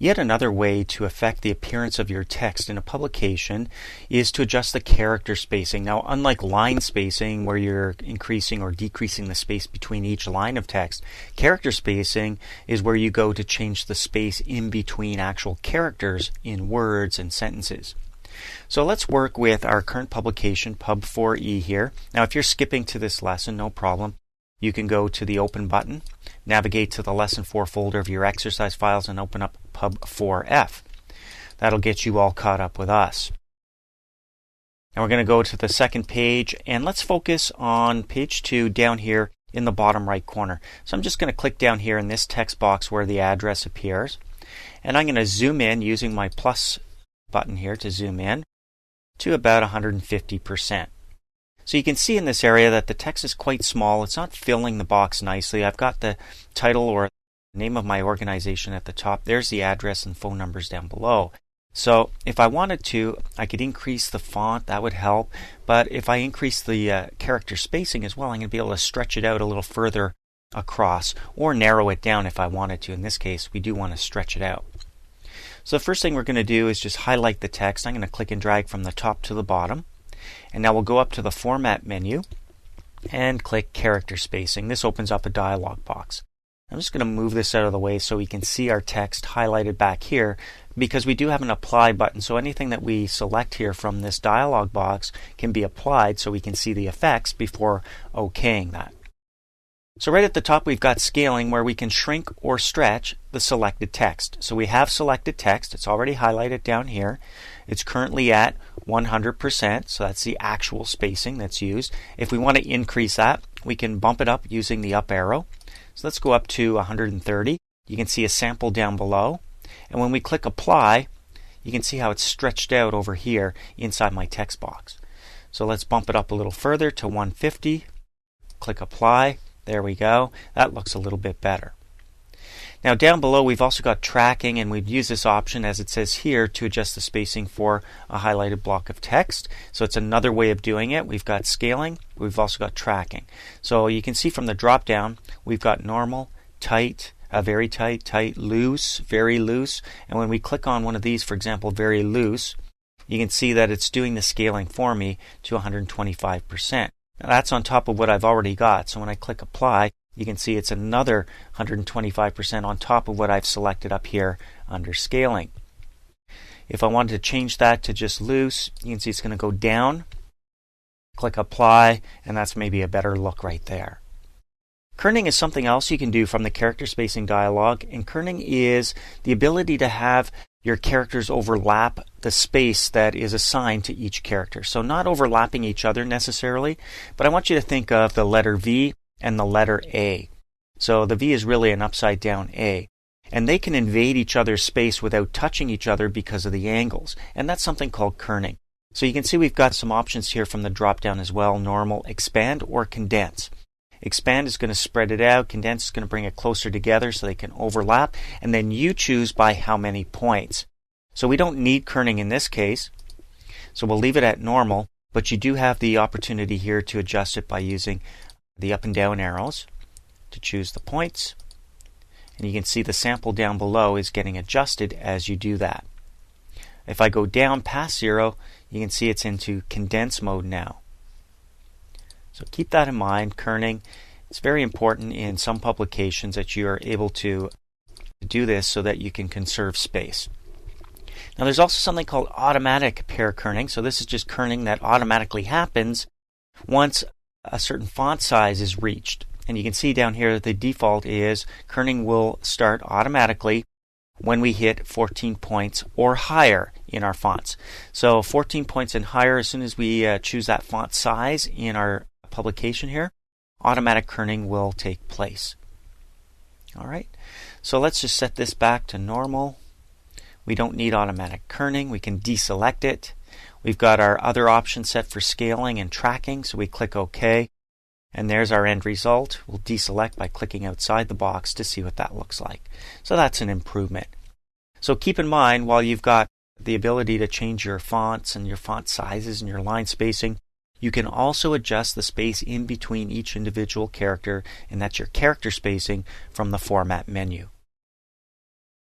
Yet another way to affect the appearance of your text in a publication is to adjust the character spacing. Now, unlike line spacing, where you're increasing or decreasing the space between each line of text, character spacing is where you go to change the space in between actual characters in words and sentences. So let's work with our current publication, Pub 4e here. Now, if you're skipping to this lesson, no problem. You can go to the Open button, navigate to the Lesson 4 folder of your exercise files, and open up Pub 4f. That'll get you all caught up with us. Now we're going to go to the second page, and let's focus on page 2 down here in the bottom right corner. So I'm just going to click down here in this text box where the address appears, and I'm going to zoom in using my plus button here to zoom in to about 150%. So you can see in this area that the text is quite small. It's not filling the box nicely. I've got the title or name of my organization at the top. There's the address and phone numbers down below. So if I wanted to, I could increase the font. That would help. But if I increase the character spacing as well, I'm going to be able to stretch it out a little further across or narrow it down if I wanted to. In this case, we do want to stretch it out. So the first thing we're going to do is just highlight the text. I'm going to click and drag from the top to the bottom. And now we'll go up to the Format menu and click Character Spacing. This opens up a dialog box. I'm just going to move this out of the way so we can see our text highlighted back here, because we do have an Apply button. So anything that we select here from this dialog box can be applied so we can see the effects before okaying that. So right at the top we've got scaling, where we can shrink or stretch the selected text. So we have selected text. It's already highlighted down here. It's currently at 100%, so that's the actual spacing that's used. If we want to increase that, we can bump it up using the up arrow. So let's go up to 130. You can see a sample down below. And when we click Apply, you can see how it's stretched out over here inside my text box. So let's bump it up a little further to 150. Click Apply. There we go. That looks a little bit better. Now down below we've also got tracking, and we've used this option, as it says here, to adjust the spacing for a highlighted block of text. So it's another way of doing it. We've got scaling, we've also got tracking. So you can see from the drop down we've got normal, tight, very tight, tight, loose, very loose. And when we click on one of these, for example, very loose, you can see that it's doing the scaling for me to 125%. Now that's on top of what I've already got. So when I click Apply, you can see it's another 125% on top of what I've selected up here under scaling. If I wanted to change that to just loose, you can see it's going to go down. Click Apply, and that's maybe a better look right there. Kerning is something else you can do from the character spacing dialog, and kerning is the ability to have your characters overlap the space that is assigned to each character. So not overlapping each other necessarily, but I want you to think of the letter V and the letter A. So the V is really an upside down A. And they can invade each other's space without touching each other because of the angles. And that's something called kerning. So you can see we've got some options here from the drop down as well: normal, expand, or condense. Expand is going to spread it out. Condense is going to bring it closer together so they can overlap. And then you choose by how many points. So we don't need kerning in this case. So we'll leave it at normal. But you do have the opportunity here to adjust it by using the up and down arrows to choose the points. And you can see the sample down below is getting adjusted as you do that. If I go down past 0, you can see it's into condense mode now. So keep that in mind, kerning. It's very important in some publications that you are able to do this so that you can conserve space. Now there's also something called automatic pair kerning. So this is just kerning that automatically happens once a certain font size is reached. And you can see down here the default is kerning will start automatically when we hit 14 points or higher in our fonts. So 14 points and higher, as soon as we choose that font size in our publication here, automatic kerning will take place. Alright, so let's just set this back to normal. We don't need automatic kerning. We can deselect it. We've got our other options set for scaling and tracking, so we click OK. And there's our end result. We'll deselect by clicking outside the box to see what that looks like. So that's an improvement. So keep in mind, while you've got the ability to change your fonts and your font sizes and your line spacing, you can also adjust the space in between each individual character, and that's your character spacing from the Format menu.